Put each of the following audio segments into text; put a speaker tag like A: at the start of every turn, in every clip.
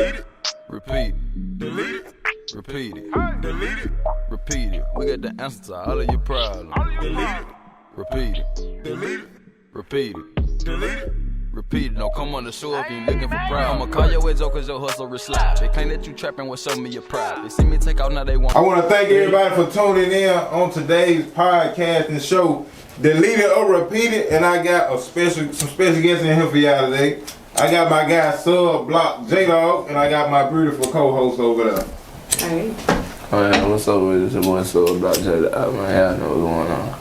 A: delete it, repeat it, delete it, repeat it, delete it, repeat it. We got the answer to all of your problems. Delete it, repeat it, delete it, repeat it, delete it. Repeat it, don't come on the show if you looking for pride. I'ma call your ass cause your hustle is slide. They claim that you trapping with show me your pride. They see me take out, now they want.
B: I want to thank everybody for tuning in on today's podcast and show. Delete it or repeat it, and I got some special guests in here for y'all today. I got my guy Sub Block J-Dog, and I got my beautiful co-host over there.
C: Hey.
D: Oh yeah, what's up with this? It's your boy Sub Block J-Dog, man. Y'all know what's going on.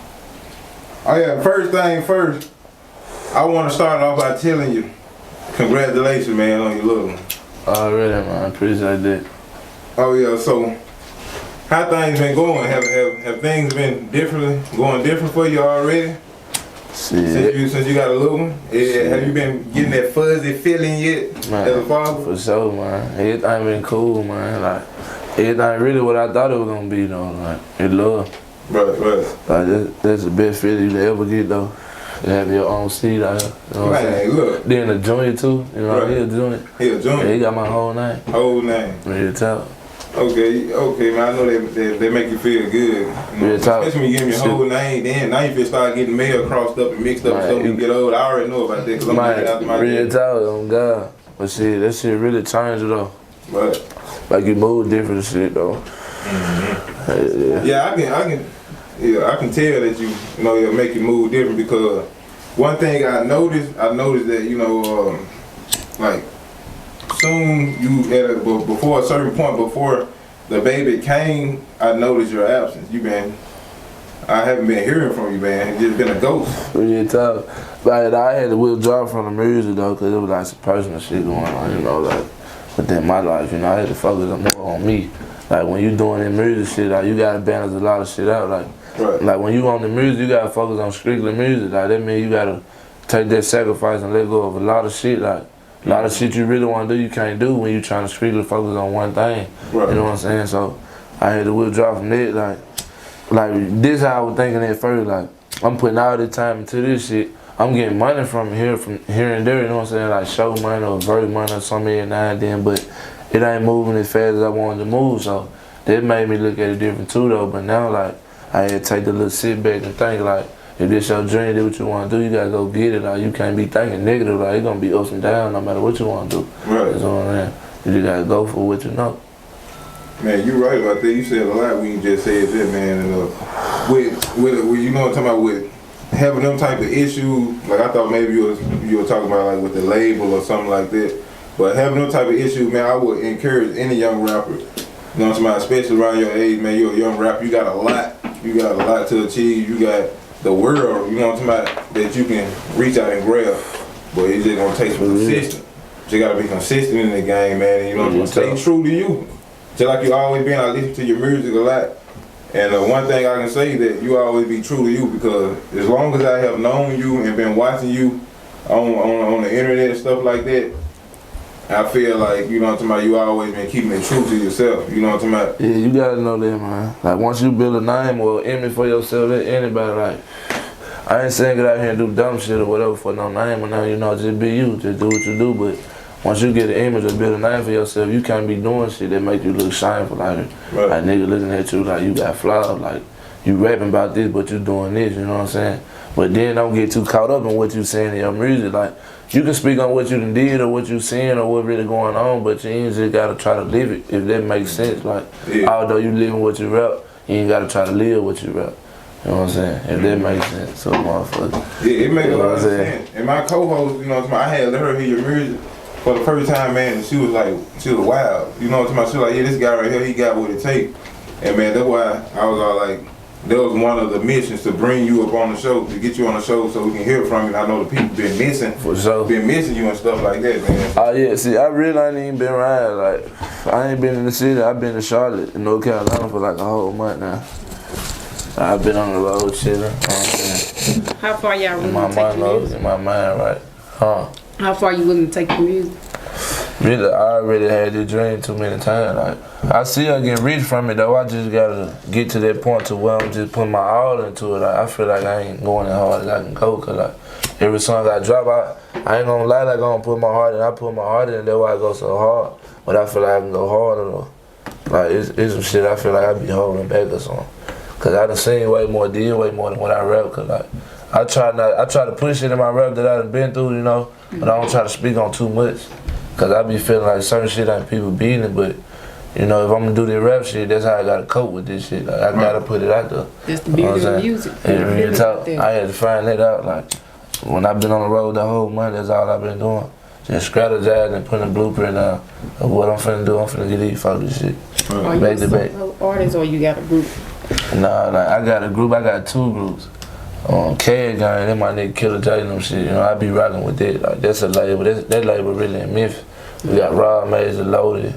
B: Oh yeah, first thing first. I want to start off by telling you, congratulations, man, on your little one.
D: Oh, really, man. I appreciate that.
B: Oh, yeah, so how things been going? Have things been going different for you already?
D: Shit.
B: Since you got a little one? Have you been getting that fuzzy feeling yet,
D: man,
B: as a father?
D: For sure, man. Everything been cool, man. Like, everything really what I thought it was going to be, though. Like, it love.
B: Right.
D: Like, that's the best feeling you can ever get, though. You have your own seat out here. You know what I'm saying?
B: Look.
D: Then the joint too. You know,
B: right.
D: He a joint.
B: He a joint?
D: Yeah, he got my whole name.
B: Whole name.
D: Real talk.
B: Okay, man. I know they make you feel good. You know,
D: Real talk.
B: especially when you give them your whole name. Then now you feel start getting mail crossed up and mixed up
D: man,
B: so when you get old. I already know about that because I'm getting out my
D: real talk, on God. But shit, that shit really changed though.
B: Right.
D: Like you move different and shit though.
B: Mm-hmm. Yeah, I can tell that you know it'll make you move different because one thing I noticed that like soon before a certain point before the baby came, I noticed your absence. I haven't been hearing from you, man. It's just been a ghost.
D: Real talk. But I had to withdraw from the music though, cause it was like some personal shit going on, you know, like within my life. You know, I had to focus more on me. Like when you doing that music shit, like you gotta balance a lot of shit out, like.
B: Right.
D: Like when you on the music, you gotta focus on strictly music. Like that means you gotta take that sacrifice and let go of a lot of shit. Like a lot of shit you really wanna do, you can't do when you trying to strictly focus on one thing.
B: Right.
D: You know what I'm saying? So I had to withdraw from that. Like this how I was thinking at first. Like I'm putting all this time into this shit. I'm getting money from here and there. You know what I'm saying? Like show money or verse money or something every now and then, but it ain't moving as fast as I wanted to move. So that made me look at it different too, though. But now like. I had to take the little sit back and think like, if this your dream, do what you want to do, you got to go get it. Like, you can't be thinking negative. Like, it's going to be ups and downs no matter what you want to do.
B: Right.
D: That's what I'm saying. You just got to go for what you know.
B: Man, you right about that. You said a lot when you just said that, man. And with you know what I'm talking about, with having them type of issues, like I thought maybe you were talking about like with the label or something like that. But having them type of issues, man, I would encourage any young rapper, you know what I'm talking about, especially around your age, man, you're a young rapper, you got a lot. You got a lot to achieve. You got the world, you know what I'm talking about, that you can reach out and grab. But it's just gonna take some consistent. You gotta be consistent in the game, man. And you know what I'm saying? Stay true to you. Just like you always been. I listen to your music a lot. And one thing I can say that you always be true to you because as long as I have known you and been watching you on the internet and stuff like that, I feel like, you know what I'm talking about, you always been keeping it true to yourself, you know what I'm talking about?
D: Yeah, you gotta know that, man. Like, once you build a name or image for yourself, let anybody, like, I ain't saying get out here and do dumb shit or whatever for no name or nothing, you know, just be you, just do what you do, but once you get an image or build a name for yourself, you can't be doing shit that make you look shameful, like nigga looking at you like you got flaws, like, you rapping about this, but you doing this, you know what I'm saying? But then don't get too caught up in what you saying in your music, like, you can speak on what you done did or what you seeing or what really going on, but you ain't just gotta try to live it, if that makes sense. Like, although you living what you rap, you ain't gotta try to live what you rap. You know what I'm saying? If that makes sense, so motherfucker.
B: Yeah, it makes a lot of sense. And my co-host, you know what I'm talking about, I had let her hear your music for the first time, man, and she was wild. You know what I'm talking about? She was like, yeah, this guy right here, he got what it takes. And man, that's why I was all like, that was one of the missions to bring you up on the show, to get you on the show so we can hear from you. And I know the people been missing you and stuff like that, man.
D: Oh yeah, see, I really ain't even been around. Like, I ain't been in the city. I've been to Charlotte, in North Carolina for like a whole month now. I've been on the road chilling. You know what I'm saying?
C: How far y'all willing
D: my
C: to take your music?
D: In my mind, right? Huh?
C: How far you willing to take your music?
D: Really, I already had this dream too many times. Like, I see I get rich from it though. I just gotta get to that point to where I'm just putting my all into it. Like, I feel like I ain't going as hard as I can go. Cause like every song I drop, I ain't gonna lie, like I'm gonna put my heart in. I put my heart in, that's why I go so hard. but I feel like I can go harder though. Like it's some shit I feel like I be holding back or something. Cause I done seen way more, did way more than what I rap. Cause like I try to push it in my rap that I done been through, you know, but I don't try to speak on too much. Cause I be feeling like certain shit ain't people beating it, but you know, if I'm gonna do this rap shit, that's how I gotta cope with this shit. Like I gotta put it out there.
C: Just the beauty of music.
D: And real talk, I had to find that out. Like when I've been on the road the whole month, that's all I've been doing. Just strategizing and putting a blueprint down of what I'm finna do. I'm finna get these fuck this shit.
C: Are you
D: Back
C: a
D: to back.
C: solo artist or you got a group?
D: Nah, like I got a group. I got 2 groups. Cad Gang, then my nigga Killer J and them shit. You know, I be rocking with that. Like that's a label. That label really in Memphis. We got Rob Major, Loaded,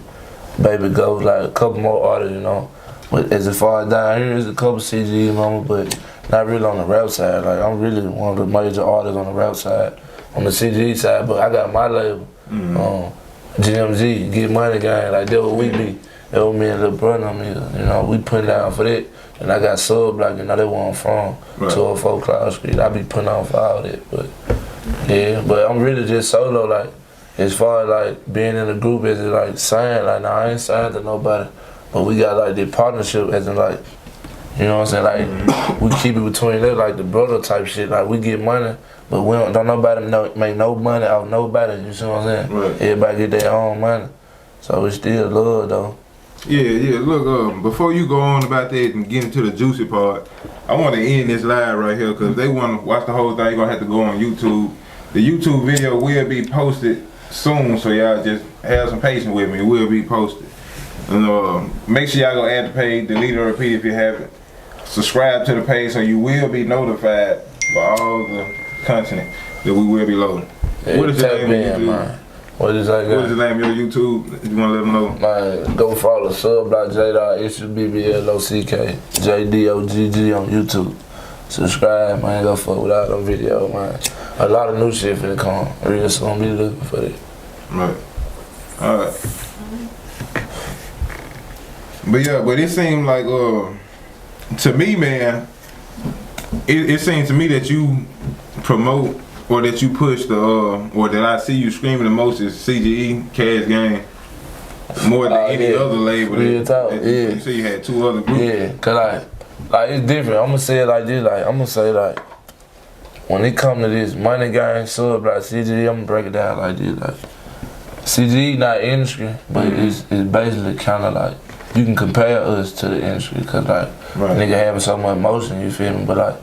D: Baby Ghost, like a couple more artists, you know. But as far as down here, there's a couple CGE moments, but not really on the rap side. Like I'm really one of the major artists on the rap side, on the CGE side. But I got my label, GMG, Get Money Gang. Like that what we be. That what me and Lil Brother on me. You know, we putting down for that. And I got Sub Block, you know, that where I'm from, 204 Cloud Street. I be putting on for all that, but yeah. But I'm really just solo, like. As far as like being in a group, as it like signed, like nah, I ain't signed to nobody, but we got like the partnership as in like, you know what I'm saying, like we keep it between that, like the brother type shit, like we get money, but we don't nobody make no money off nobody, you see what I'm saying?
B: Right.
D: Everybody get their own money, so it's still love though.
B: Yeah, look, before you go on about that and get into the juicy part, I want to end this live right here, because if they want to watch the whole thing, you're going to have to go on YouTube. The YouTube video will be posted soon, so y'all just have some patience with me. It will be posted. And make sure y'all go add the page, delete or repeat if you haven't. Subscribe to the page so you will be notified for all the content that we will be loading.
D: Yeah,
B: what is your name on YouTube?
D: Man. What is that?
B: What is the name of your YouTube? You want to let them know?
D: Man, go follow Sub Block J.BBLOCK JDOGG on YouTube. Subscribe, man. Go fuck with all them videos, man. A lot of new shit finna come. Real soon, be looking for that.
B: Right. Alright. But yeah, but it seemed like, to me, man, it seemed to me that you promote or that you push the, or that I see you screaming the most is CGE, Cad Gang, more than any other label.
D: Real talk, yeah.
B: You say you had 2 other groups.
D: Yeah, cause like it's different. I'm gonna say it like this. Like I'm gonna say like when it come to this Money Gang, Sub Block, CGE, I'm gonna break it down like this. Like CGE not industry, but it's basically kind of like you can compare us to the industry, cause like nigga having so much emotion, you feel me? But like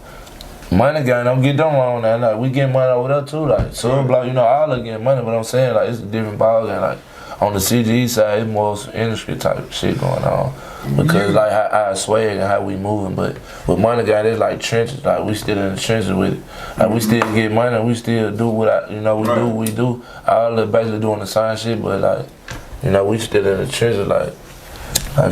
D: Money Gang, don't get them wrong now. Like we get money over there too. Like Sub Block, you know, all of getting money, but I'm saying like it's a different ballgame. Like on the CGE side, it's more some industry type shit going on. Because like how I swag and how we moving, but with Money Gang, it's like trenches. Like we still in the trenches with it. Like we still get money, we still do what we do what we do. All of basically doing the same shit, but like, you know, we still in the trenches. Like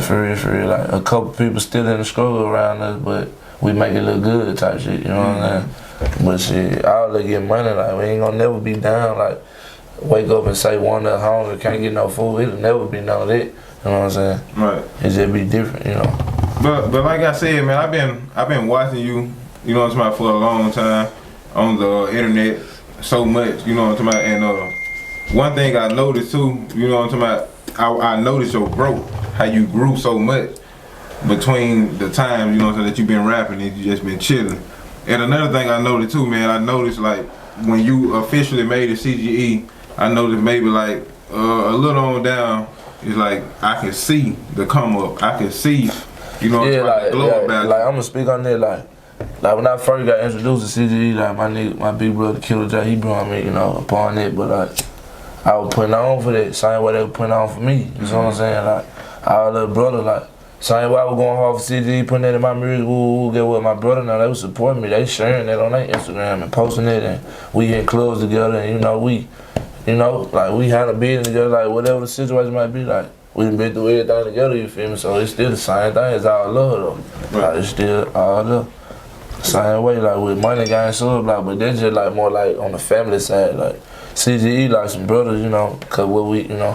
D: for real. Like a couple people still in the struggle around us, but we make it look good type shit. You know what I'm saying? But shit, all of get money. Like we ain't gonna never be down. Like wake up and say one of the hungry can't get no food. It'll never be none of that. You know what I'm saying? Right. It just be different, you know.
B: But like I said, man, I've been watching you, you know what I'm talking about, for a long time on the internet so much, you know what I'm talking about. And one thing I noticed too, you know what I'm talking about, I noticed your growth, how you grew so much between the times, you know what I'm saying, that you've been rapping and you just been chilling. And another thing I noticed too, man, I noticed like when you officially made it CGE, I noticed maybe like a little on down. It's like I can see the come up. I can see, you know,
D: like,
B: glow about
D: like I'm gonna speak on that. Like when I first got introduced to CGE, like my big brother Killer J, he brought me, you know, upon it. But like I was putting on for that same way they were putting on for me. You know what I'm saying? Like our little brother, like same way I was going hard for CGE, putting that in my music. Get with my brother now. They was supporting me. They sharing that on their Instagram and posting it, and we in clubs together, and you know we. You know, like we had a business together, like whatever the situation might be, like we done been through everything together, you feel me? So it's still the same thing, it's all love though. Like it's still all love. Same way, like with Money Gang, Sub Block, but that's just like more like on the family side, like CGE like some brothers, you know, cause what we, you know,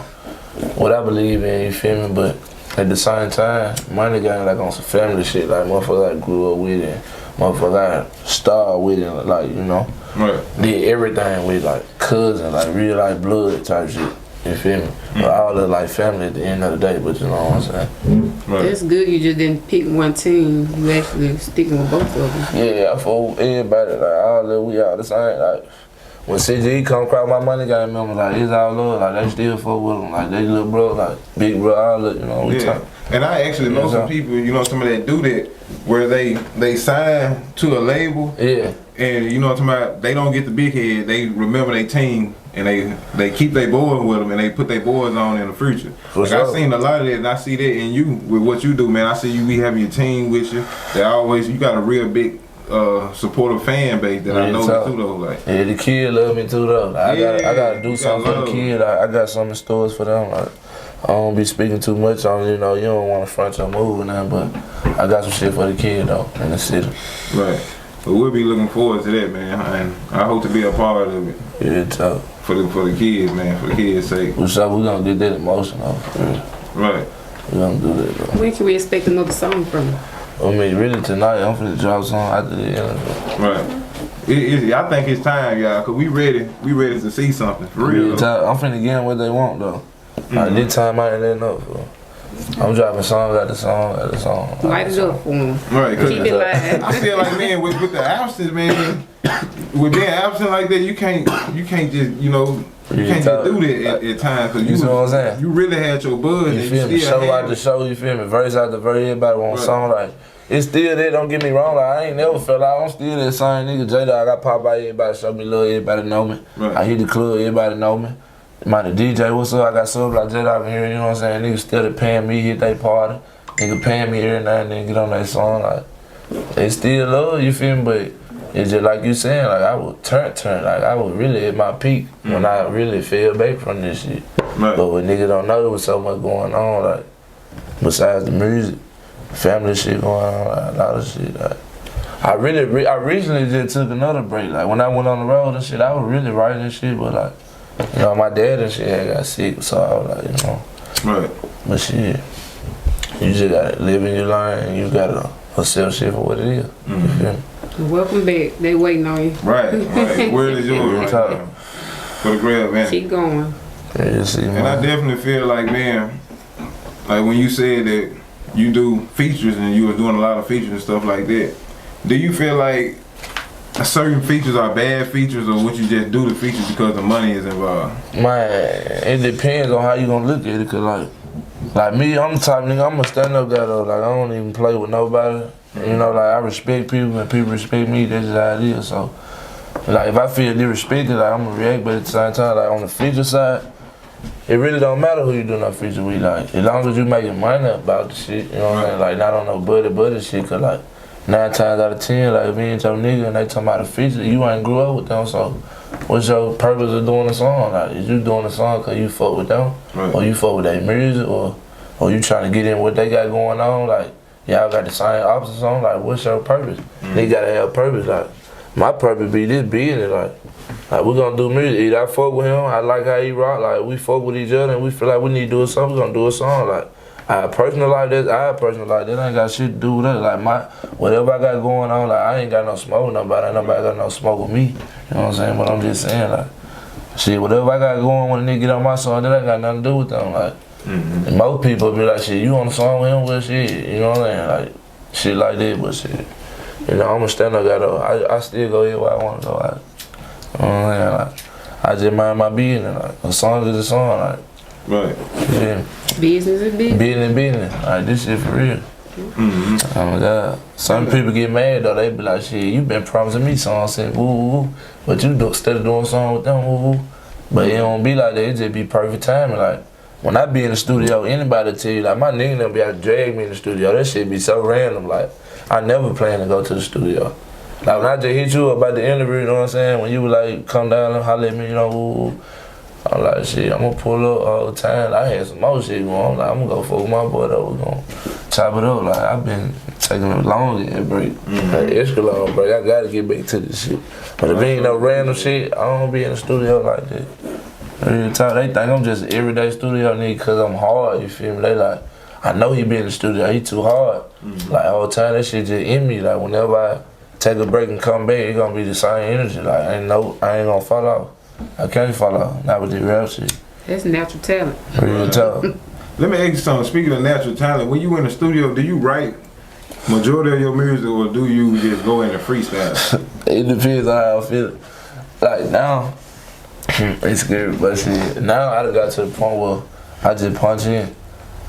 D: what I believe in, you feel me? But at the same time, Money Gang like on some family shit, like motherfucker I grew up with it, motherfucker I started with it, like, you know. Did everything with like cousin, like real life blood type shit. You feel me? But all look like family at the end of the day, but you know what I'm saying?
B: Right.
C: That's good. You just didn't pick one team. You actually sticking with both of them.
D: Yeah, I fuck with everybody, like all that we all the same. Like when CGE come across my money game members, like it's all love, like they still fuck with them, like they little bro, like big bro, all that, you know, we
B: Yeah.
D: talk.
B: And I actually know some people, you know, some of that do that, where they sign to a label,
D: Yeah.
B: and you know what I'm talking about, they don't get the big head, they remember their team, and they keep their boys with them, and they put their boys on in the future.
D: For
B: Like
D: sure.
B: I seen a lot of that, and I see that in you, with what you do, man. I see you be having your team with you. You got a real big supportive fan base that I
D: Yeah,
B: know
D: so-
B: too though, like.
D: Yeah, the kid love me too though. Like, I gotta do
B: you
D: something
B: gotta
D: for the
B: love
D: kid. I got something in stores for them. Like, I don't be speaking too much on, you know, you don't want to front your move and that, but I got some shit for the kid though in the city.
B: Right. But we'll be looking forward to that, man, and I hope to be a part of it
D: Yeah, tough.
B: for the kids, man, for the kids' sake.
D: So we gonna get that emotion off. For real.
B: Right.
D: We gonna do that though.
C: When can we expect another song from you?
D: I mean, really tonight, I'm finna drop a song after the interview.
B: Right. I think it's time, y'all, cause we ready to see something for real.
D: Yeah, I'm finna get them what they want though. Like this time I ain't letting up. So. I'm dropping song after song after song.
C: Light it up for them.
B: Right.
C: Keep it live.
B: I feel like, man, with the absence, man, with being absent like that, you can't just, you know, you can't just do that at times, cause
D: You see what I'm saying?
B: you really had your buzz.
D: You
B: and
D: feel me?
B: still
D: Show
B: had
D: after show, you feel me? Verse after verse, everybody want a
B: Right.
D: song like. It's still there, don't get me wrong, like I ain't never felt like I'm still that same nigga. J-Dog, I pop by, everybody show me love, everybody know me.
B: Right.
D: I hit the club, everybody know me. Man, the DJ, what's up? I got subs like J-Dog in here, you know what I'm saying? Niggas still paying me, hit they party. Nigga paying me every now and then, get on that song, like. They still love, you feel me? But it's just like you saying, like I would turn, like I was really at my peak when I really fell back from this shit.
B: Right.
D: But what niggas don't know, there was so much going on, like, besides the music, family shit going on, like, a lot of shit. Like, I recently just took another break. Like, when I went on the road and shit, I was really writing and shit, but like, you know, my dad and shit had got sick, so I was like, you know.
B: Right.
D: But shit, you just gotta live in your line and you gotta accept shit for what it is. You feel me?
C: Welcome back. They waiting on you.
B: Right. Word is yours right now. For the grab, man.
C: Keep going.
D: Yeah, you see,
B: And I
D: man.
B: definitely feel like, man, like when you said that you do features and you was doing a lot of features and stuff like that, do you feel like certain features are bad features, or would you just do the features because the money is involved?
D: Man, it depends on how you gonna look at it, cause like me, I'm the type of nigga, I'm a stand-up guy though. Like, I don't even play with nobody. You know, like, I respect people and people respect me, that's just how it is. So, like, if I feel disrespected, like, I'm gonna react, but at the same time, like, on the feature side, it really don't matter who you do no feature with, like, as long as you making money about the shit, you know what I'm saying? Like, not on no buddy shit, cause like, 9 times out of 10, like, if me and your nigga and they talking about a feature, you ain't grew up with them, so what's your purpose of doing a song? Like, is you doing a song cause you fuck with them?
B: Right.
D: Or you fuck with their music, or you trying to get in what they got going on? Like, y'all got the same opposite song, like, what's your purpose? They gotta have purpose, like, my purpose be this business, like we gonna do music. Either I fuck with him, I like how he rock, like, we fuck with each other and we feel like we need to do a song, we gonna do a song, like, our personal life, that ain't got shit to do with us. Like, whatever I got going on, like, I ain't got no smoke with nobody, ain't nobody got no smoke with me. You know what I'm saying? But I'm just saying, like, shit, whatever I got going when a nigga get on my song, that ain't got nothing to do with them. Like, and most people be like, shit, you on the song with him, well, shit, you know what I'm saying? Like, shit like that, but shit. You know, I'm a stand-up guy though. I still go here where I want to go. Like, you know what I'm saying? Like, I just mind my business. Like, a song is a song. Like,
B: Right.
D: yeah.
C: Business is business.
D: Business. Like, this shit for real. Oh my God. Some people get mad though. They be like, shit, you been promising me songs, saying woo woo woo, but you instead of doing song with them, woo woo. But it don't be like that. It just be perfect timing. Like, when I be in the studio, anybody tell you, like, my nigga them be out to drag me in the studio. That shit be so random. Like, I never plan to go to the studio. Like, when I just hit you up about the interview, you know what I'm saying? When you was like, come down and holler at me, you know, woo woo. I'm like, shit, I'm gonna pull up all the time. I had some more shit going on. I'm like, I'm gonna go fuck with my boy though. We're gonna chop it up. Like, I've been taking a long break. Like, extra long break. I gotta get back to this shit. But if it ain't no random shit, I don't be in the studio like that. Real talk, they think I'm just an everyday studio nigga cause I'm hard, you feel me? They like, I know he be in the studio, he too hard. Like, all the time, that shit just in me. Like, whenever I take a break and come back, it gonna be the same energy. Like, I ain't gonna fall off. I can't fall off, not with the rap shit.
C: That's natural talent.
D: Real talk.
B: Let me ask you something. Speaking of natural talent, when you in the studio, do you write majority of your music or do you just go in and freestyle?
D: It depends on how I feel. Like now, it's scary, but shit, now I done got to the point where I just punch in.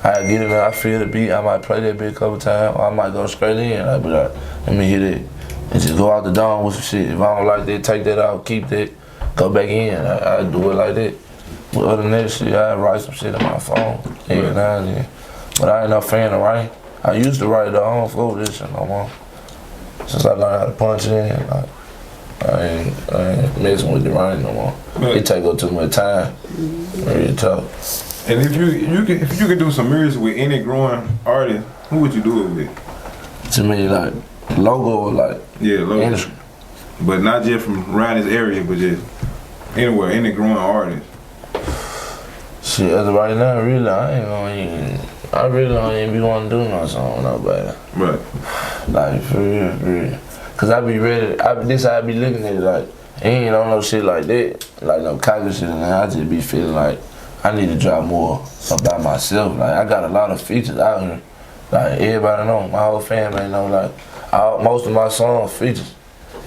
D: I get in there, I feel the beat, I might play that beat a couple times, or I might go straight in. I be like, let me hit it. And just go out the dome with some shit. If I don't like that, take that out, keep that, go back in. I do it like that. But other than that shit, I write some shit on my phone every now and then. But I ain't no fan of writing. I used to write it, I don't fuck with this shit no more. Since I learned how to punch in, like, I ain't messing with the writing no more. It take up too much time. Real talk.
B: And if you could do some music with any growing artist, who would you do it with?
D: To me, like, logo or like,
B: Yeah, local.
D: industry.
B: But not just from around this area, but just anywhere, any growing artist.
D: Shit, as of right now, really, I really don't even be wanting to do no song with nobody.
B: Right.
D: Like, for real. Cause I be ready, this how I be looking at it, like, ain't on no shit like that, like no cocky shit, and I just be feeling like I need to drop more about myself. Like, I got a lot of features out here. Like, everybody know, my whole family know, like, most of my songs features.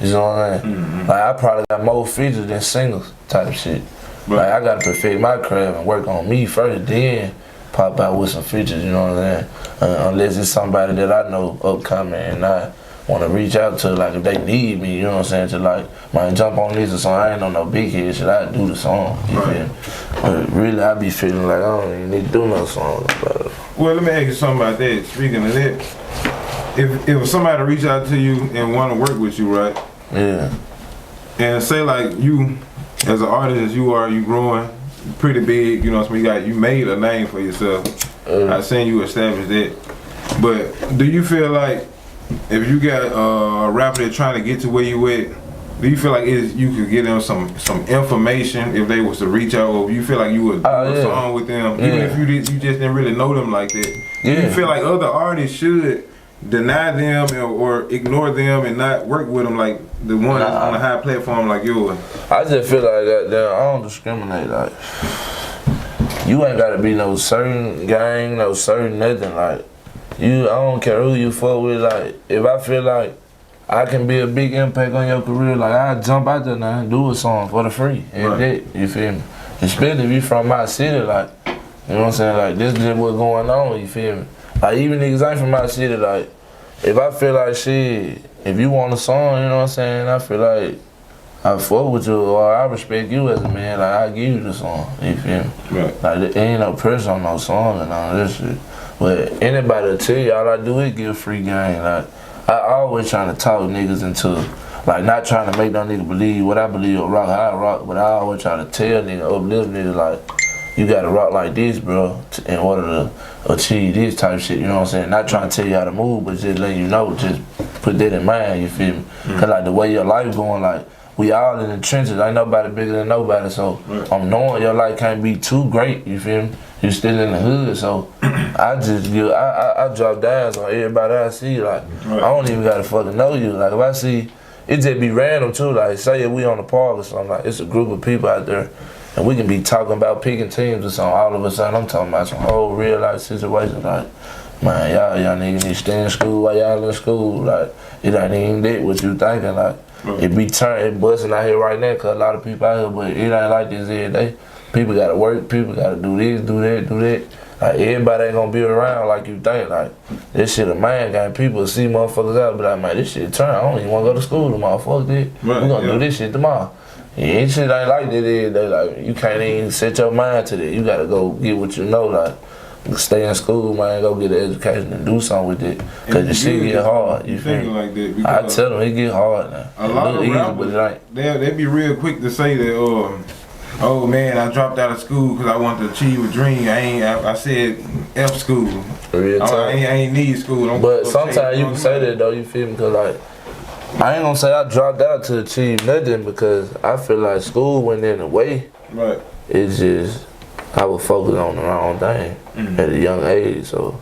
D: You know what I'm saying?
B: Mm-hmm.
D: Like, I probably got more features than singles type shit.
B: Right.
D: Like, I gotta perfect my craft and work on me first, then pop out with some features, you know what I'm saying? Unless it's somebody that I know upcoming and I want to reach out to, like, if they need me, you know what I'm saying, to, like, man, jump on this or something. I ain't on no big hit shit, I do the song, you feel me? But really, I be feeling like I don't even need to do no song about it.
B: Well, let me ask you something about that. Speaking of that, if somebody reach out to you and want to work with you, right?
D: Yeah.
B: And say like you, as an artist as you are, you growing pretty big, you know what I mean? You made a name for yourself. I seen you establish that. But do you feel like if you got a rapper that's trying to get to where you at, do you feel like you could get them some information if they was to reach out, or you feel like you would do a song with them, even if you just didn't really know them like that? Do you feel like other artists should deny them or ignore them and not work with them like the one that's on a high platform like yours?
D: I just feel like that I don't discriminate. Like, you ain't gotta be no certain gang, no certain nothing. Like, I don't care who you fuck with. Like, if I feel like I can be a big impact on your career, like, I jump out there now and do a song for the free. And that, you feel me? Especially if you from my city, like, you know what I'm saying? Like, this is just what's going on, you feel me? Like, even niggas ain't from my city, like, if I feel like shit, if you want a song, you know what I'm saying? I feel like I fuck with you or I respect you as a man, like, I give you the song, you feel me?
B: Right.
D: Like, there ain't no pressure on no song and all this shit. But anybody will tell you, all I do is give free game. Like, I always trying to talk niggas into, like, not trying to make no nigga believe what I believe or rock how I rock, but I always try to tell nigga, uplift niggas, like, you gotta rock like this, bro, in order to achieve this type of shit, you know what I'm saying? Not trying to tell you how to move, but just letting you know, just put that in mind, you feel me? Cause like the way your life going, like, we all in the trenches, ain't nobody bigger than nobody, so I'm knowing your life can't be too great, you feel me? You still in the hood, so I drop downs on everybody I see, like, I don't even gotta fucking know you. Like, if I see, it just be random too, like, say if we on the park or something, like, it's a group of people out there, and we can be talking about picking teams or something, all of a sudden I'm talking about some whole real life situation, like, man, y'all niggas need to stay in school while y'all in school, like, it ain't even that what you thinking, like, it be it busting out here right now, cause a lot of people out here, but it ain't like this every day. People gotta work, people gotta do this, do that. Like, everybody ain't gonna be around like you think. Like, this shit a man game. People see motherfuckers out, but like, man, this shit turn. I don't even wanna go to school tomorrow. Fuck this. We gonna do this shit tomorrow. And shit ain't like that every day. Like, you can't even set your mind to that. You gotta go get what you know. Like, stay in school, man, go get an education and do something with it. Cause the shit get hard. You feel me?
B: Like that
D: I tell them it get hard now.
B: A lot of rappers, they be real quick to say that, oh man, I dropped out of school because I wanted to achieve a dream. I said F school.
D: Real time.
B: I ain't need school.
D: But sometimes you can say that though, you feel me? Cause like, I ain't gonna say I dropped out to achieve nothing because I feel like school went in the way.
B: Right.
D: It's just, I was focused on the wrong thing at a young age, so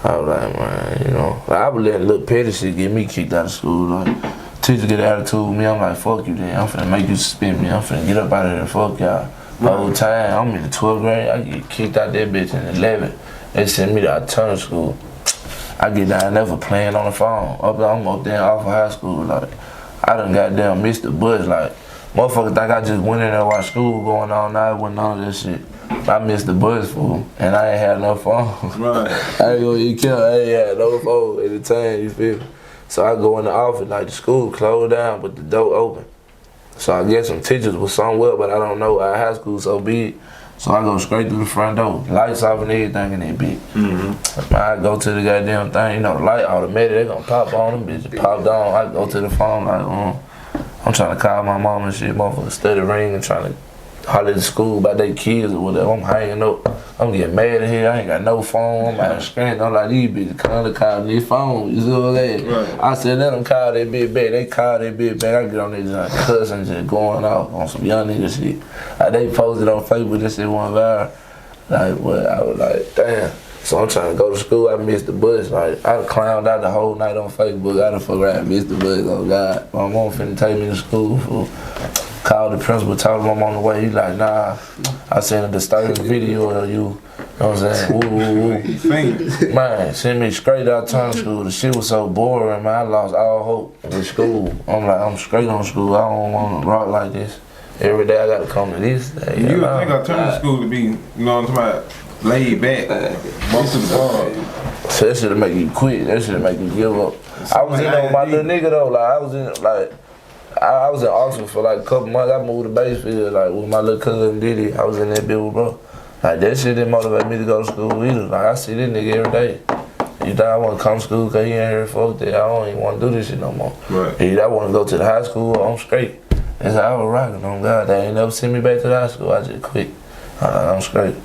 D: I was like, man, you know, like, I was letting little petty shit get me kicked out of school. Like, teacher get an attitude with me, I'm like, fuck you then. I'm finna make you suspend me. I'm finna get up out of here, fuck y'all. Whole time, I'm in the 12th grade, I get kicked out that bitch in 11. They send me to alternative school. I get down there for playing on the phone. I'm up there off of high school, like, I done goddamn missed the bus, like, motherfuckers think I just went in there while school going on, now it wasn't none of that shit. I missed the bus, fool, and I ain't had no phone.
B: Right.
D: I ain't gonna eat kill, I ain't had no phone at the time, you feel me? So I go in the office, like the school closed down, but the door open. So I guess some teachers was somewhere, but I don't know, our high school so big. So I go straight through the front door, lights off and everything in that bitch. I go to the goddamn thing, you know, the light automatic, they gonna pop on them bitches, popped on. I go to the phone like, I'm trying to call my mom and shit, motherfucker steady ringing, trying to holler at the school about their kids or whatever. I'm hanging up. I'm getting mad at here. I ain't got no phone. I'm out of screen. I'm like, these bitches calling their phone. You see what I'm saying?
B: Right.
D: I said, let them call that bitch back. They call that bitch back. I get on their cousin just going off on some young nigga shit. Like, they posted on Facebook, this shit went viral. Like, what? I was like, damn. So I'm trying to go to school. I missed the bus. Like, I done clowned out the whole night on Facebook. I done forgot I missed the bus. Oh, God. My mom finna take me to school for... Called the principal, told him I'm on the way. He like, nah, I seen a disturbing video of you. You know what I'm saying? Woo, woo, woo. Man, sent me straight out of school. The shit was so boring, man. I lost all hope with school. I'm like, I'm straight on school. I don't want to rock like this. Every day I got to come to this.
B: You would think alternative school to be, you know what I'm talking about, laid back. Most of the time.
D: So that shit'll make you quit. That shit'll make you give up. I was in there with my little nigga though. Like, I was in Oxford for like a couple months. I moved to Basefield like with my little cousin Diddy. I was in that bitch with bro. Like that shit didn't motivate me to go to school either. Like I see this nigga every day. You think I want to come to school because he ain't here, fuck that. I don't even want to do this shit no more.
B: Right.
D: Either I want to go to the high school or I'm straight. That's how I was rocking on God. They ain't never sent me back to the high school. I just quit. I'm straight.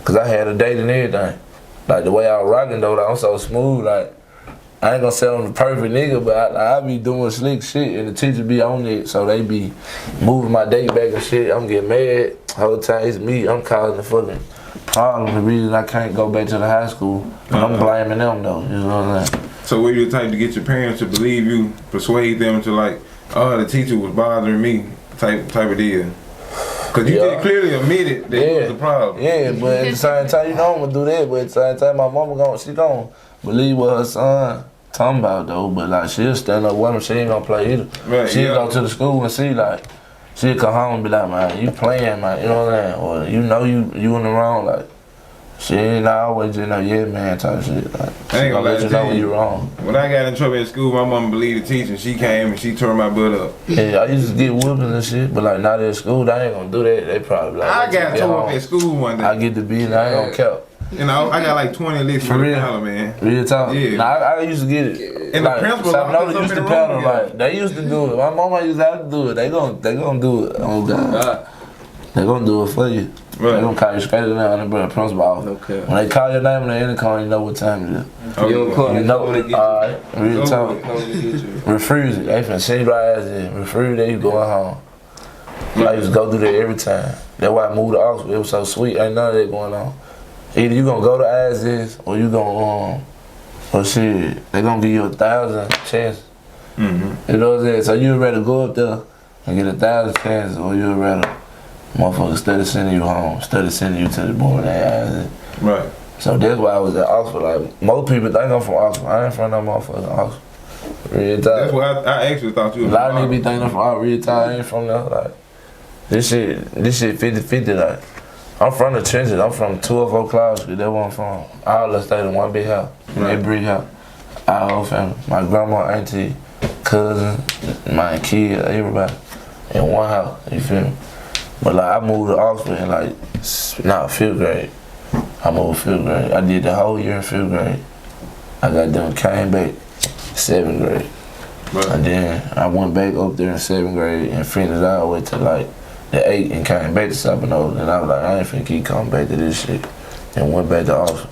D: Cause I had a date and everything. Like the way I was rocking though, like, I'm so smooth. Like I ain't gonna say I'm the perfect nigga, but I be doing slick shit and the teacher be on it, so they be moving my date back and shit. I'm getting mad. Whole time it's me. I'm causing the fucking problem. The reason I can't go back to the high school, I'm blaming them though. You know what I'm saying?
B: So were you the type to get your parents to believe you, persuade them to like, oh, the teacher was bothering me, type of deal? Cause you did clearly admitted that it was the problem.
D: Yeah, but at the same time, you know I'm gonna do that. But at the same time, my mama she gonna believe what her son talking about though. But like she'll stand up with him. She ain't gonna play either.
B: Right,
D: She'll go to the school and see like she'll come home and be like, man, you playing, man. You know what I'm saying? Or you know you in the wrong. Like she ain't always just know, yeah, man, type shit. Like she
B: I ain't gonna
D: let you know when you wrong.
B: When I got in trouble at school, my mama believed the teacher. She came and she turned my butt up.
D: Yeah, I used to get whoopings and shit, but like not at school, they ain't gonna do that. They probably like.
B: I got tore up at school one day.
D: I get the beat, I ain't gonna count.
B: You know, I got like 20 licks for the collar, man.
D: Real talk.
B: Yeah.
D: Nah, I used to get it.
B: And
D: like,
B: the principal
D: Sapanola used to paddle, like they used to do it. My mama used to have to do it. They gonna do it. Oh God. They gonna do it for you.
B: Right.
D: They gonna call you straight in there on the brother principal office.
E: Okay.
D: When they call your name on the intercom, you know what time it is.
B: Oh,
E: You don't call
D: You
E: it,
D: know,
E: come to get you.
D: alright, real talk.
E: Come to get you.
D: Refuse it. They finna send your ass in. Refuse it, you going home. I used to go through that every time. That's why I moved to Oxford. It was so sweet. Ain't none of that going on. Either you gonna go to ISS or you gonna or shit. They gonna give you 1,000 chances. You know what I'm saying? So you'd rather go up there and get 1,000 chances, or you'd rather motherfucker steady sending you home, steady sending you to the board at ISS.
B: Right.
D: So that's why I was at Oxford. Like most people think I'm from Oxford. I ain't from no motherfucking Oxford. Real talk.
B: That's why I actually thought you
D: A
B: was
D: lot of niggas be thinking I'm from Oxford. Real talk. I ain't from there. Like this shit 50-50. Like I'm from the trenches. I'm from 204 Cloud Street. That's where I'm from. All us stayed in one big house.
B: Right.
D: That brick house. Our whole family. My grandma, auntie, cousin, my kid, everybody in one house. You feel me? But like I moved to Oxford in like 5th grade. I moved 5th grade. I did the whole year in 5th grade. I got done, came back 7th grade.
B: Right.
D: And then I went back up there in 7th grade and finished all the way to like the 8th and came back to Sapanola. And I was like, I ain't finna keep coming back to this shit. And went back to Oxford.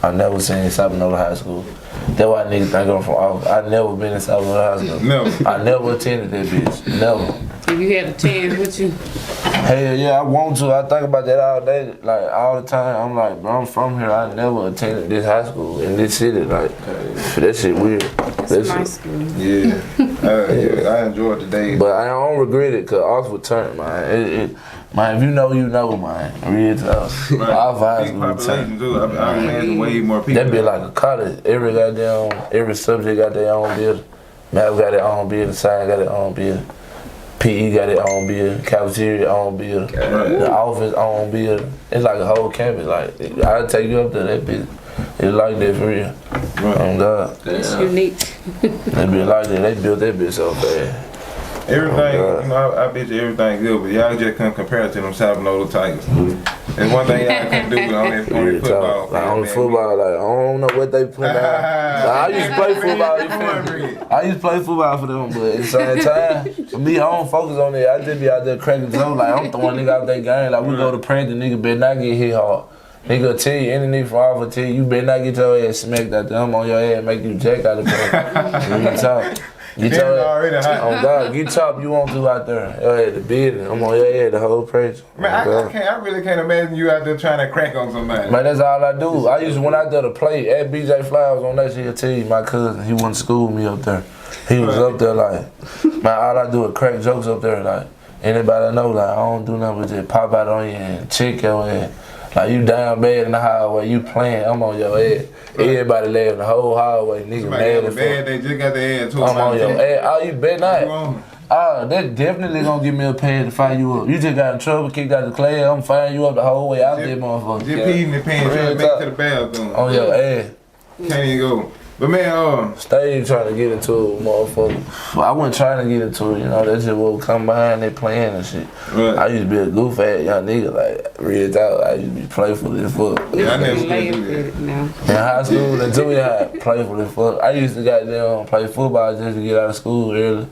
D: I never seen Sapanola High School. That's why niggas think I'm from Oxford. I never been in Sapanola High School.
B: Never.
D: I never attended that bitch. Never.
C: If you had a chance, what you?
D: Hell yeah, I want to. I think about that all day, like all the time. I'm like, bro, I'm from here. I never attended this high school in this city. Like, that shit weird.
C: It's
D: That
C: a
D: shit.
C: nice school.
B: Yeah. Yeah. I enjoyed the day.
D: But I don't regret it, cause Oxford turned, man. Man, if you know, man. Real talk.
B: Right.
D: Our vibes
B: Big
D: be
B: population
D: tight.
B: too. I imagine way more people.
D: That be like a college. Every subject got their own building. Math got their own building. Science got their own building. PE got their own building. Cafeteria own building. The office own building. It's like a whole campus. Like I'll take you up there. That bitch. It's like that for real.
B: Right.
D: Oh God.
C: It's unique.
D: They be like that. They built that bitch so bad.
B: Everything,
D: Oh,
B: you know, I bet you everything good, but y'all just couldn't compare it to them Salvador Tigers. There's one thing y'all couldn't do on the football.
D: Like on the football, like I don't know what they put out. Like, I used to play football. I used to play football for them, but at the same time, for me, I don't focus on it. I just be out there cracking jokes. Like I'm throwing nigga out that game. Like we go to practice, nigga better not get hit hard. Nigga tell you, any nigga from Alpha tell you better not get your ass smacked out there. I'm on your ass, make you jack out of the Get your
B: already hot.
D: Oh God, get chopped you want to out there. Your head the building. I'm on your head the whole praise.
B: Man, I really can't imagine you out there trying to crack on somebody.
D: Man, that's all I do. I used to went out there to play at BJ Flowers on that shit. He'll tell you, my cousin, he went to school with me up there. He was up there like, man, all I do is crack jokes up there. Like, anybody I know, like, I don't do nothing but just pop out on you and check your ass. Like, you down bad in the hallway, you playing, I'm on your ass. Everybody laughing the whole hallway, nigga
B: Somebody
D: mad
B: got
D: as
B: bad,
D: fuck.
B: they just got their ass to
D: I'm on your ass. Oh, you bet not.
B: wrong.
D: They definitely gonna give me a pad to fire you up. You just got in trouble, kicked out the class, I'm firing you up the whole way out there, motherfucker.
B: Just peeing the pants, trying to make it to the bathroom.
D: On your ass.
B: Can't even go. But man,
D: Stay trying to get into it, motherfucker. I wasn't trying to get into it, you know, that's just what would come behind they playing and shit.
B: right.
D: I used to be a goof ass young nigga, like, real talk. I used to be playful as fuck.
B: Yeah, I never
C: Laugh
B: could do
C: at it now.
D: In high school and junior high, playful as fuck. I used to goddamn play football just to get out of school early,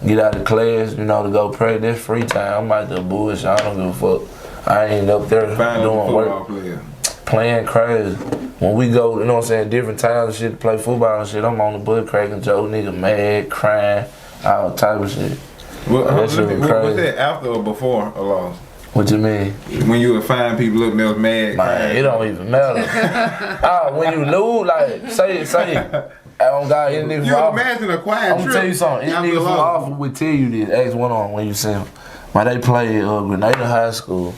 D: get out of class, you know, to go pray. That's free time. I'm out there bullshit. I don't give a fuck. I ain't up there
B: Find a
D: doing
B: football
D: work,
B: player.
D: playing crazy. When we go, you know what I'm saying, different times and shit to play football and shit, I'm on the butt cracking joke, nigga mad, crying, all type of shit.
B: Well,
D: That shit was
B: what's
D: crazy.
B: that after or before a loss?
D: What you mean?
B: When you would find people up and they was mad.
D: Man, it don't even matter. When you lose, like, say I don't got any nigga
B: You
D: from
B: imagine a quiet
D: I'm gonna tell you something. Any nigga from Alpha would tell you this. Ask one on when you see him. Man, they played Grenada High School.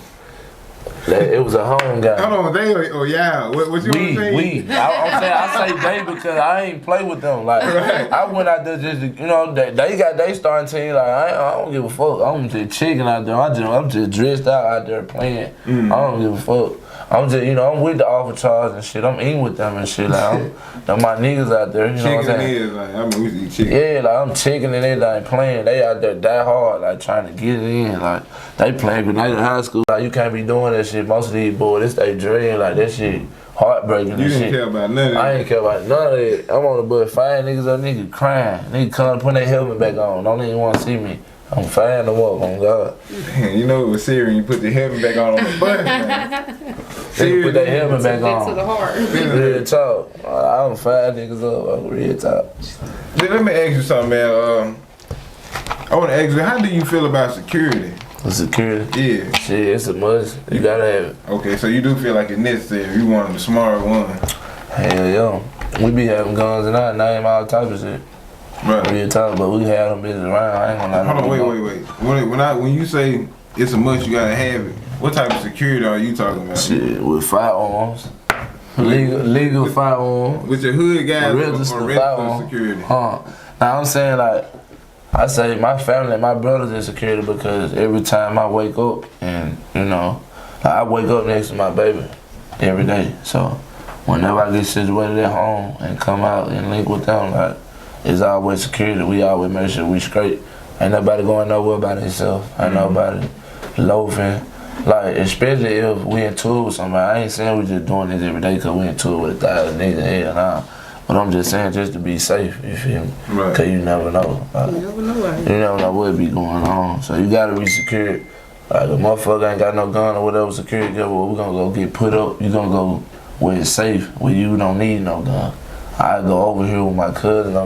D: It was a home game.
B: Hold on, they or y'all? What you
D: I'm saying I say they because I ain't play with them. Like I went out there just to, you know, they got they starting team. Like I don't give a fuck. I'm just checking out there. I'm just dressed out there playing. I don't give a fuck. I'm just, you know, I'm with the Alpha Charles and shit. I'm eating with them and shit. Like them my niggas out there. You know what I'm saying?
B: Chicken is like, I mean, we eat chicken.
D: Yeah, like I'm checking and everything playing. They out there die hard, like trying to get it in. Like they playing Grenada High School. Like you can't be doing that shit. Most of these boys, this they dread like that shit heartbreaking and
B: You didn't
D: shit.
B: care about none of that.
D: I ain't care about none of that. I'm on the bus firing niggas up, niggas crying. Niggas come put their helmet back on. Don't even want to see me. I'm firing them up on God.
B: Man, you know it was serious. You put the helmet back on the bus, man.
D: Niggas put their helmet back
C: That to the
D: on.
C: heart.
D: Real talk. I'm firing niggas up. Real talk.
B: Let me ask you something, man. I want to ask you, how do you feel about security?
D: The security.
B: Yeah.
D: Shit, it's a must. You gotta have it.
B: Okay, so you do feel like it's necessary. You one of the smart ones.
D: Hell yeah. We be having guns in our name, all type of shit.
B: Right.
D: Real talk, but we have them bitches around. I ain't gonna lie.
B: Hold on, wait. When you say it's a must, you gotta have it. What type of security are you talking about?
D: Shit, with firearms. Legal firearms.
B: With your hood guys
D: Registered
B: or registered
D: firearm.
B: security?
D: Now I'm saying like, I say my family, my brothers in security because every time I wake up and, you know, I wake up next to my baby every day. So whenever I get situated at home and come out and link with them, like, it's always security. We always make sure we straight. Ain't nobody going nowhere by themselves. Ain't nobody loafing. Like, especially if we in tour with somebody. I ain't saying we just doing this every day because we in tour with 1,000 niggas. Hell nah. But I'm just saying just to be safe, you feel me?
B: Right.
D: Because you never know. Like,
C: You never know. Like,
D: you never know what be going on. So you gotta be secured. Like, a motherfucker ain't got no gun or whatever security, well, we gonna go get put up. You gonna go where it's safe, where you don't need no gun. I go over here with my cousin.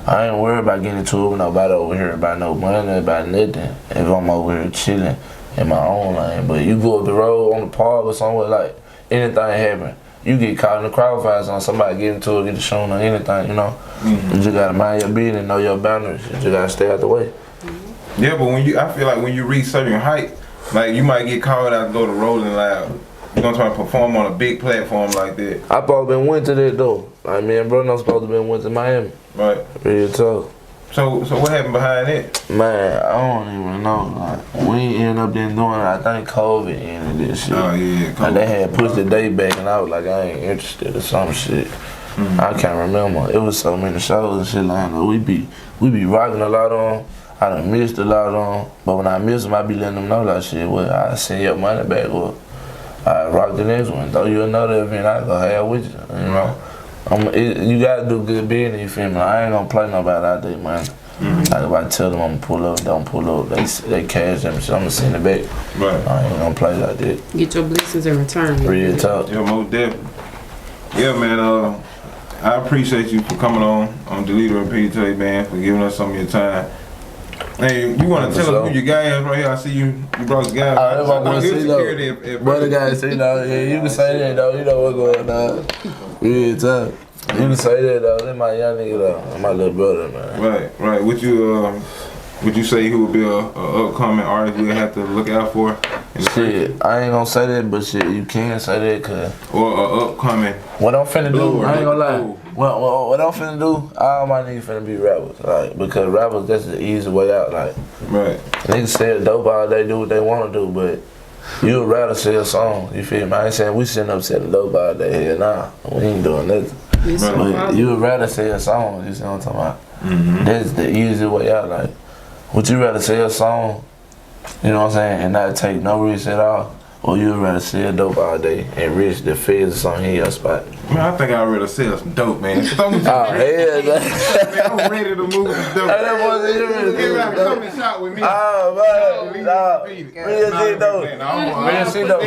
D: I ain't worried about getting into it with nobody over here about no money, about nothing. If I'm over here chilling in my own lane. But you go up the road on the park or somewhere, like, anything happen. You get caught in the crossfire on somebody get into it, get the shooting or anything, you know. You just gotta mind your business, know your boundaries. You just gotta stay out the way.
B: Yeah, but I feel like when you reach certain height, Like you might get called out and go to Rolling Loud. You know what I'm trying to perform on a big platform like that.
D: I probably been went to that though. Like me and bro, not supposed to been went to Miami.
B: Right.
D: Real talk.
B: So what happened behind it?
D: Man, I don't even know. Like, we ended up then doing it. I think COVID ended this shit.
B: Oh yeah.
D: Like they had pushed the day back and I was like, I ain't interested or some shit. I can't remember. It was so many shows and shit like that. We be rocking a lot on. I done missed a lot on. But when I miss them, I be letting them know like shit, well, I send your money back or I rock the next one. Throw you another event, I go have with you. You know? You gotta do good business, you feel me? I ain't gonna play nobody out there, man. Like if I tell them I'm gonna pull up, don't pull up, they cash them shit, I'm gonna send it back.
B: Right.
D: I ain't gonna play like that.
C: Get your blessings in return.
D: Real talk.
B: Yeah, most definitely. Yeah, man. I appreciate you for coming on Delete or Repeat today, man, for giving us some of your time. Hey, you want to tell us who your guy is right here? I see you brought the guy.
D: I want to see though. Brother guy, see though. Yeah, you can say that though. You know what's going on. Real talk. You can say that though. That's my young nigga though. That's my little brother, man.
B: Right. Would you say who would be a upcoming artist we'll have to look out for?
D: Shit, I ain't gonna say that, but shit, you can say that, cause
B: or a upcoming.
D: What I'm finna do, I ain't gonna lie.
B: Blue.
D: What I'm finna do, all my niggas finna be rappers, like, because rappers, that's the easy way out, like.
B: Right.
D: Niggas sell dope all day, do what they wanna do, but you'd rather sell songs, you feel me? I ain't saying we sitting up selling dope all day, hell nah, we ain't doing nothing. But you would rather sell songs, you see what I'm talking about? That's the easy way out, like, would you rather sell a song, you know what I'm saying, and not take no risk at all? Or you would rather sell dope all day and risk the feds on in your spot?
B: Man, I think I'd rather sell some dope, man.
D: Oh, hell,
B: man, I'm ready to move some dope.
D: Everybody
B: come and shop with me.
D: Oh, man, nah. Real shit, though. Real shit, though.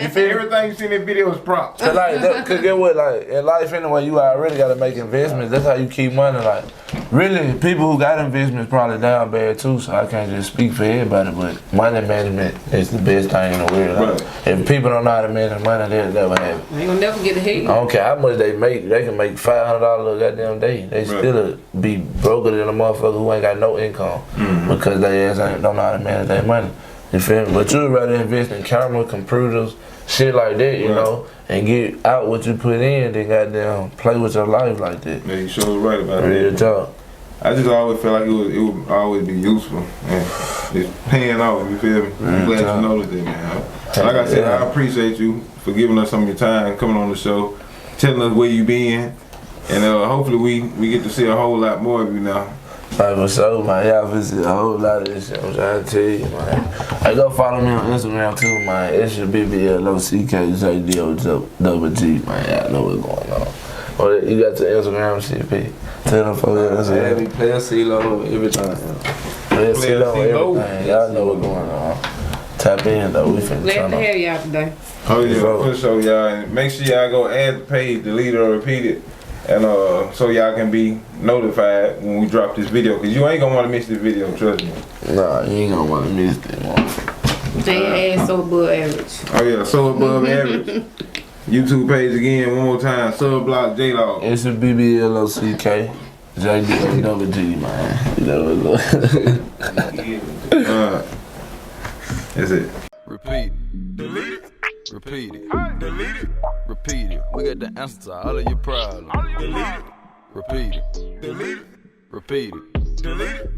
B: You feel everything you see in this video is props.
D: Cause get what, like, in life anyway, you already gotta make investments. That's how you keep money. Like, really, people who got investments probably down bad too, so I can't just speak for everybody, but money management is the best thing in the world. Like, if people don't know how to manage money, they'll never have it.
C: They ain't gonna never get ahead.
D: I don't care how much they make, they can make $500 a goddamn day. They still be broker than a motherfucker who ain't got no income because they ass don't know how to manage their money. You feel me? But you'd rather invest in camera, computers, shit like that, you know, and get out what you put in than goddamn play with your life like that.
B: Yeah, you sure was right about
D: Real
B: that.
D: talk.
B: I just always felt like it would always be useful. And it's paying off, you feel me? I'm glad you noticed that, man. Like I said, I appreciate you for giving us some of your time, coming on the show, telling us where you been, and hopefully we get to see a whole lot more of you now.
D: Like for sure, man. Y'all visit a whole lot of this shit. I'm trying to tell you, man. Hey, go follow me on Instagram too, man. It's your BBLOCKJDOG, man. Y'all know what's going on. Oh, you got your Instagram shit, P. Tell them for
E: Every player CeeLo, everything.
D: Player CeeLo, everything. Y'all know what's going on. Tap in though. We finna
C: Glad
D: turn
C: to
D: up.
C: have y'all today.
B: Oh yeah, for sure, y'all. And make sure y'all go add the page, delete or repeat it, and so y'all can be notified when we drop this video. Cause you ain't gonna want to miss this video, trust me.
D: Nah, you ain't gonna wanna miss that one.
C: They ass so above average.
B: Oh yeah, so above average. YouTube page again, one more time. Subblock J-Dog.
D: It's a BBLOCK. JDOG, man. You know what's
B: That's it.
A: Repeat it. Delete it. Repeat it. Delete it. Repeat it. We got the answer to all of your problems. Delete it. Repeat it. Delete it. Repeat it. Delete it.